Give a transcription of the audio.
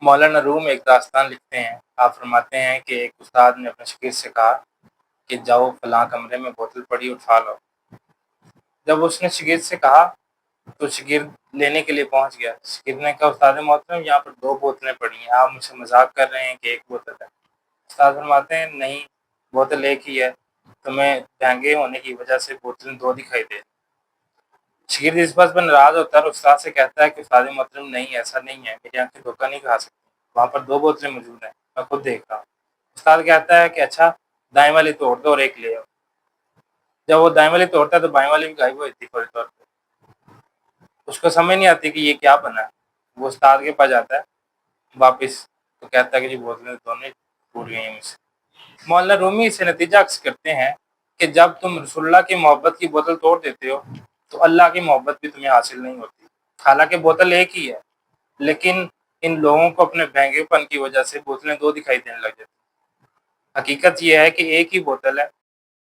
مولانا روم ایک داستان لکھتے ہیں۔ آپ فرماتے ہیں کہ ایک استاد نے اپنے شاگرد سے کہا کہ جاؤ فلاں کمرے میں بوتل پڑی اٹھا لو۔ جب اس نے شاگرد سے کہا تو شاگرد لینے کے لیے پہنچ گیا۔ شاگرد نے کہا استاد محترم یہاں پر 2 بوتلیں پڑی ہیں، آپ مجھ سے مذاق کر رہے ہیں کہ 1 بوتل ہے۔ استاد فرماتے ہیں نہیں، بوتل 1 ہی ہے، تمہیں مہنگے ہونے کی وجہ سے بوتلیں 2 دکھائی دے۔ شاگرد اس بات پر ناراض ہوتا ہے اور استاد سے کہتا ہے کہ استاد محترم نہیں، ایسا نہیں ہے، میری آنکھیں دھوکہ نہیں کھا سکتی، وہاں پر 2 بوتلیں موجود ہیں، میں خود دیکھ رہا ہوں۔ استاد کہتا ہے کہ اچھا دائیں والی توڑ دو اور 1 لے آؤ۔ جب وہ دائیں والی توڑتا ہے تو بائیں والی بھی غائب ہوئی تھی فوری طور پہ۔ اس کو سمجھ نہیں آتی کہ یہ کیا بنا ہے۔ وہ استاد کے پاس جاتا ہے واپس تو کہتا ہے کہ جی بوتلیں دونوں ٹوٹ گئی ہیں مجھ سے۔ مولانا رومی اسے نتیجہ عکس کرتے ہیں کہ جب تم رسول اللہ کی محبت کی بوتل توڑ دیتے ہو تو اللہ کی محبت بھی تمہیں حاصل نہیں ہوتی۔ حالانکہ بوتل 1 ہی ہے، لیکن ان لوگوں کو اپنے مہنگے پن کی وجہ سے بوتلیں 2 دکھائی دینے لگ جاتی۔ حقیقت یہ ہے کہ 1 ہی بوتل ہے